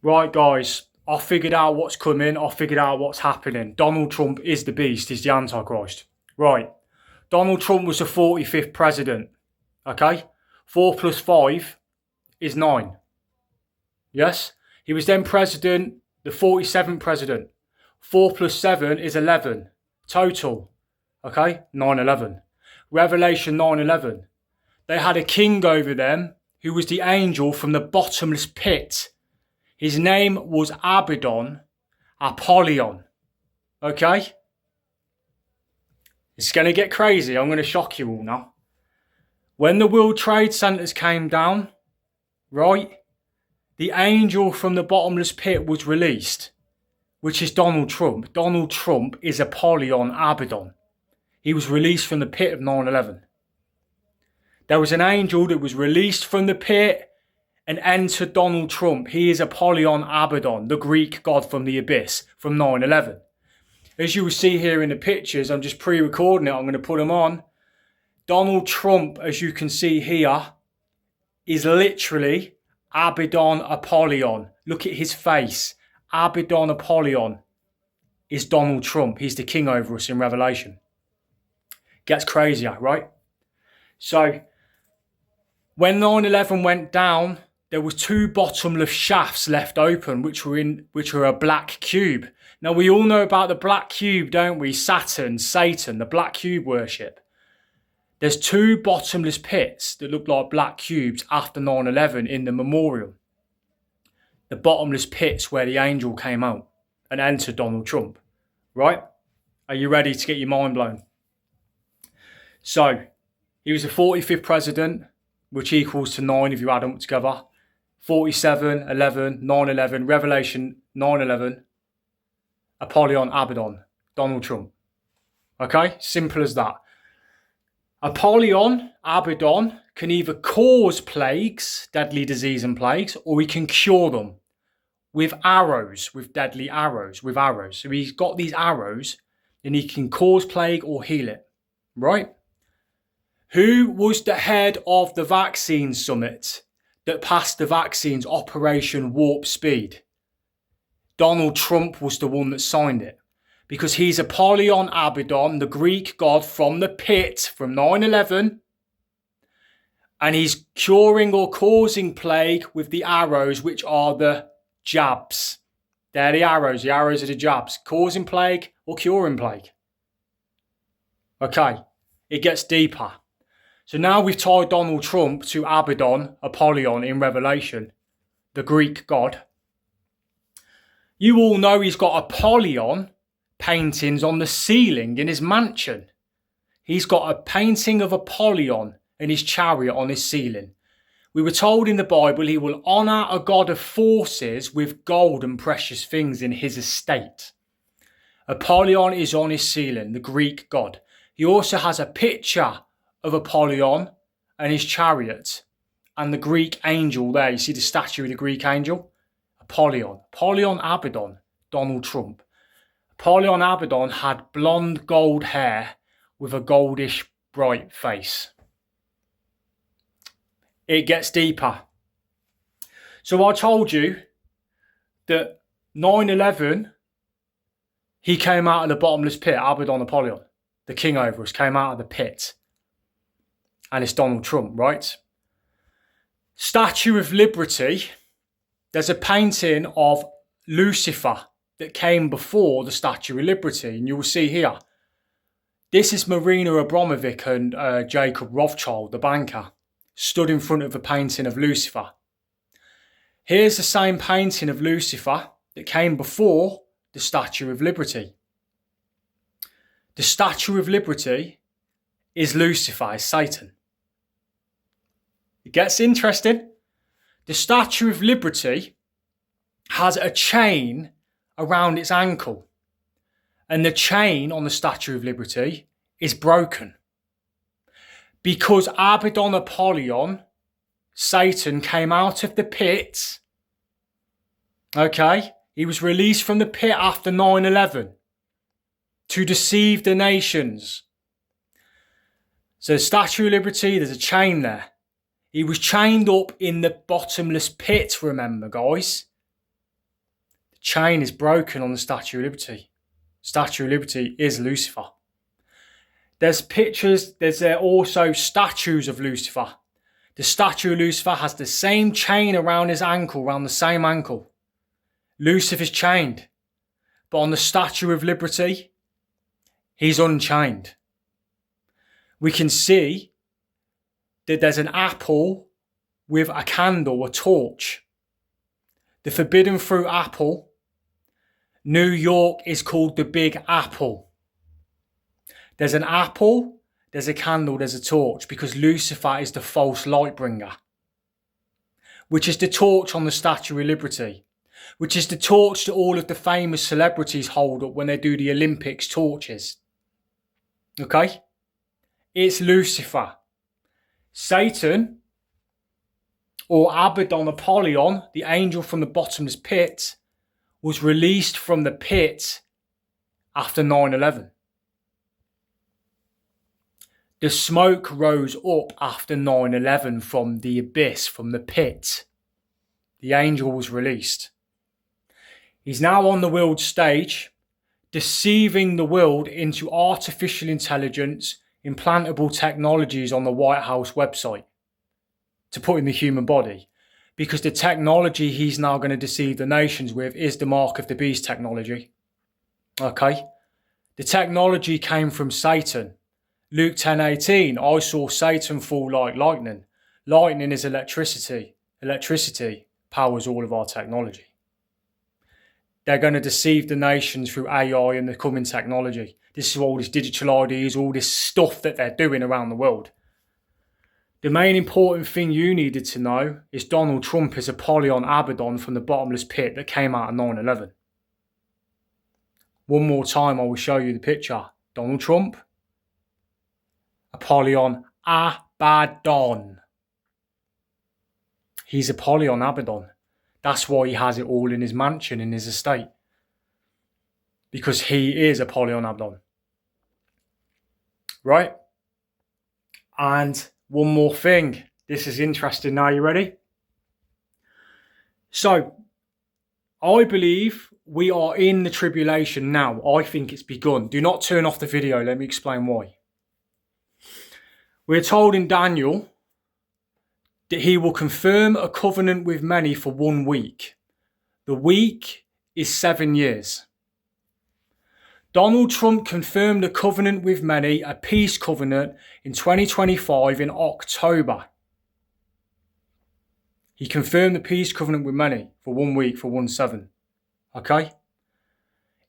Right, guys, I figured out what's coming. I figured out what's happening. Donald Trump is the beast. He's the Antichrist. Right. Donald Trump was the 45th president. Okay? 4 plus 5 is 9. Yes? He was then president, the 47th president. 4 plus 7 is 11. Total. Okay? 9/11. Revelation 9/11. They had a king over them who was the angel from the bottomless pit. His name was Abaddon, Apollyon. Okay? It's going to get crazy. I'm going to shock you all now. When the World Trade Centers came down, right, the angel from the bottomless pit was released, which is Donald Trump. Donald Trump is Apollyon Abaddon. He was released from the pit of 9/11. There was an angel that was released from the pit and entered Donald Trump. He is Apollyon Abaddon, the Greek god from the abyss, from 9/11. As you will see here in the pictures, I'm just pre-recording it, I'm going to put them on. Donald Trump, as you can see here, is literally Abaddon Apollyon. Look at his face. Abaddon Apollyon is Donald Trump. He's the king over us in Revelation. Gets crazier, right? So, when 9/11 went down, there was 2 bottomless shafts left open, which were a black cube. Now, we all know about the black cube, don't we? Saturn, Satan, the black cube worship. There's 2 bottomless pits that look like black cubes after 9/11 in the memorial. The bottomless pits where the angel came out and entered Donald Trump. Right? Are you ready to get your mind blown? So, he was the 45th president, which equals to 9 if you add them together. 47, 11, 9/11, Revelation 9/11, Apollyon Abaddon, Donald Trump. Okay? Simple as that. Apollyon Abaddon can either cause plagues, deadly disease and plagues, or he can cure them with arrows, with deadly arrows, with arrows. So he's got these arrows and he can cause plague or heal it. Right? Who was the head of the vaccine summit that passed the vaccines, Operation Warp Speed? Donald Trump was the one that signed it. Because he's Apollyon Abaddon, the Greek god from the pit from 9/11. And he's curing or causing plague with the arrows, which are the jabs. They're the arrows. The arrows are the jabs. Causing plague or curing plague. Okay, it gets deeper. So now we've tied Donald Trump to Abaddon, Apollyon in Revelation, the Greek god. You all know he's got Apollyon paintings on the ceiling in his mansion. He's got a painting of Apollyon and his chariot on his ceiling. We were told in the Bible he will honour a god of forces with gold and precious things in his estate. Apollyon is on his ceiling, the Greek god. He also has a picture of Apollyon and his chariot and the Greek angel there. You see the statue of the Greek angel? Apollyon. Apollyon Abaddon, Donald Trump. Apollyon Abaddon had blonde gold hair with a goldish bright face. It gets deeper. So I told you that 9/11, he came out of the bottomless pit, Abaddon Apollyon, the king over us, came out of the pit. And it's Donald Trump, right? Statue of Liberty, there's a painting of Lucifer that came before the Statue of Liberty. And you will see here, this is Marina Abramovic and Jacob Rothschild, the banker, stood in front of a painting of Lucifer. Here's the same painting of Lucifer that came before the Statue of Liberty. The Statue of Liberty is Lucifer, is Satan. It gets interesting. The Statue of Liberty has a chain around its ankle. And the chain on the Statue of Liberty is broken. Because Abaddon Apollyon, Satan, came out of the pit. Okay? He was released from the pit after 9/11 to deceive the nations. So the Statue of Liberty, there's a chain there. He was chained up in the bottomless pit, remember, guys. chain is broken on the Statue of Liberty. Statue of Liberty is Lucifer. There's pictures, there's also statues of Lucifer. The statue of Lucifer has the same chain around his ankle, around the same ankle. Lucifer's chained. But on the Statue of Liberty, he's unchained. We can see that there's an apple with a candle, a torch. The forbidden fruit apple. New York is called the Big Apple. There's an apple, there's a candle, there's a torch, because Lucifer is the false light bringer, which is the torch on the Statue of Liberty, which is the torch that all of the famous celebrities hold up when they do the Olympics torches. Okay? It's Lucifer. Satan, or Abaddon, Apollyon, the angel from the bottomless pit, was released from the pit after 9/11. The smoke rose up after 9/11 from the abyss, from the pit. The angel was released. He's now on the world stage, deceiving the world into artificial intelligence, implantable technologies on the White House website to put in the human body. Because the technology he's now going to deceive the nations with is the mark of the beast technology. Okay? The technology came from Satan. Luke 10:18, I saw Satan fall like lightning. Lightning is electricity. Electricity powers all of our technology. They're going to deceive the nations through AI and the coming technology. This is all these digital IDs, all this stuff that they're doing around the world. The main important thing you needed to know is Donald Trump is Apollyon Abaddon from the bottomless pit that came out of 9/11. One more time, I will show you the picture. Donald Trump, Apollyon Abaddon. He's Apollyon Abaddon. That's why he has it all in his mansion, in his estate. Because he is Apollyon Abaddon. Right? And one more thing. This is interesting. Now, you ready? So, I believe we are in the tribulation now. I think it's begun. Do not turn off the video. Let me explain why. We're told in Daniel that he will confirm a covenant with many for 1 week. The week is 7 years. Donald Trump confirmed a covenant with many, a peace covenant, in 2025 in October. He confirmed the peace covenant with many for 1 week, for 1/7. Okay?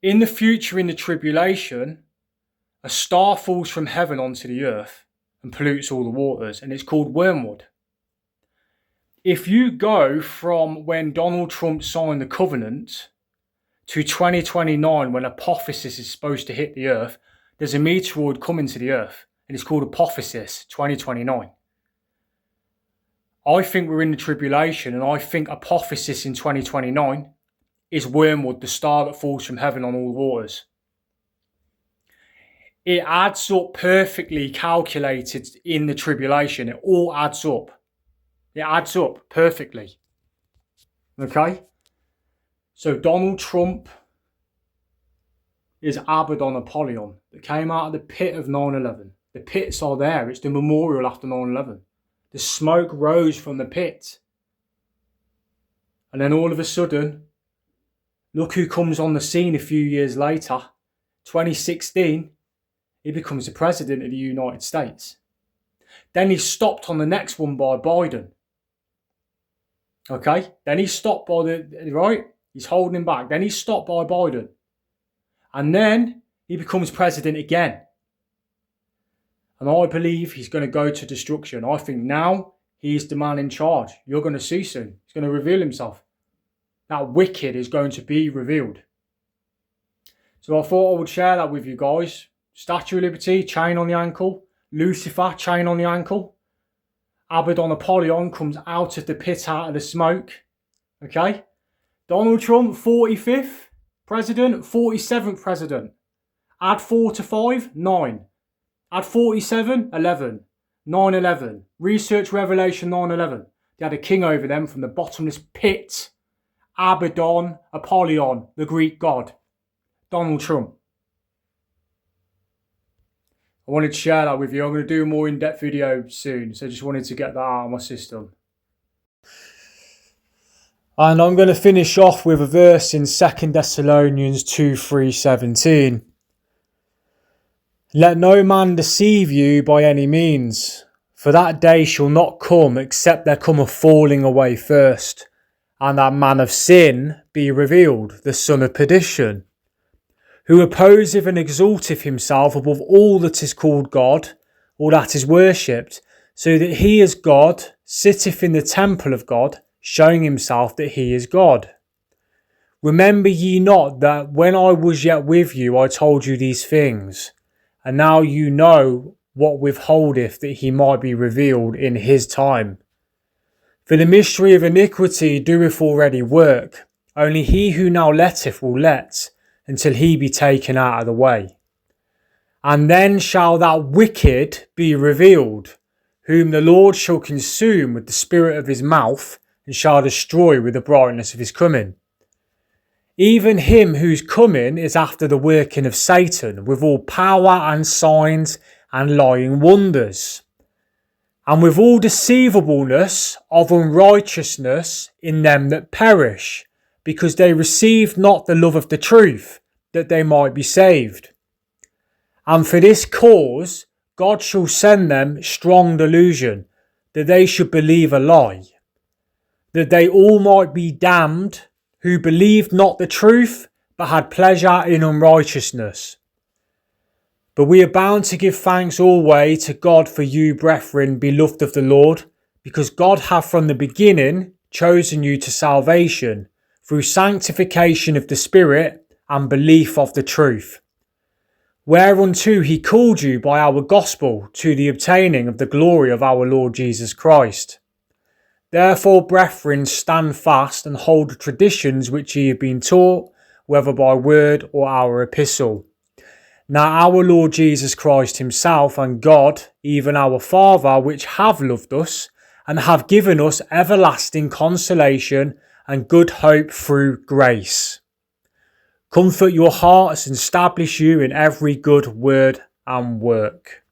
In the future, in the tribulation, a star falls from heaven onto the earth and pollutes all the waters, and it's called wormwood. If you go from when Donald Trump signed the covenant to 2029, when Apophysis is supposed to hit the earth, there's a meteoroid coming to the earth, and it's called Apophysis 2029. I think we're in the tribulation, and I think Apophysis in 2029 is wormwood, the star that falls from heaven on all the waters. It adds up perfectly calculated in the tribulation. It all adds up. It adds up perfectly. Okay? So Donald Trump is Abaddon Apollyon that came out of the pit of 9/11. The pits are there. It's the memorial after 9/11. The smoke rose from the pit. And then all of a sudden, look who comes on the scene a few years later. 2016, he becomes the president of the United States. Then he's stopped on the next one by Biden. Okay? Then he's stopped by right? He's holding him back. Then he's stopped by Biden. And then he becomes president again. And I believe he's going to go to destruction. I think now he's the man in charge. You're going to see soon. He's going to reveal himself. That wicked is going to be revealed. So I thought I would share that with you guys. Statue of Liberty, chain on the ankle. Lucifer, chain on the ankle. Abaddon Apollyon comes out of the pit, out of the smoke. Okay? Donald Trump, 45th president, 47th president. Add 4 to 5, 9. Add 47, 11. 9/11. Research Revelation 9/11. They had a king over them from the bottomless pit Abaddon, Apollyon, the Greek god, Donald Trump. I wanted to share that with you. I'm going to do a more in-depth video soon, so I just wanted to get that out of my system. And I'm going to finish off with a verse in 2 Thessalonians 2:3-17. Let no man deceive you by any means, for that day shall not come except there come a falling away first, and that man of sin be revealed, the son of perdition, who opposeth and exalteth himself above all that is called God, or that is worshipped, so that he as God sitteth in the temple of God, showing himself that he is God. Remember ye not that when I was yet with you I told you these things, and now you know what withholdeth that he might be revealed in his time. For the mystery of iniquity doeth already work, only he who now letteth will let, until he be taken out of the way. And then shall that wicked be revealed, whom the Lord shall consume with the spirit of his mouth, and shall destroy with the brightness of his coming. Even him whose coming is after the working of Satan, with all power and signs and lying wonders, and with all deceivableness of unrighteousness in them that perish, because they received not the love of the truth, that they might be saved. And for this cause God shall send them strong delusion, that they should believe a lie, that they all might be damned, who believed not the truth, but had pleasure in unrighteousness. But we are bound to give thanks always to God for you, brethren, beloved of the Lord, because God hath from the beginning chosen you to salvation, through sanctification of the Spirit and belief of the truth, whereunto he called you by our gospel to the obtaining of the glory of our Lord Jesus Christ. Therefore, brethren, stand fast and hold the traditions which ye have been taught, whether by word or our epistle. Now our Lord Jesus Christ himself and God, even our Father, which have loved us, and have given us everlasting consolation and good hope through grace, comfort your hearts and establish you in every good word and work.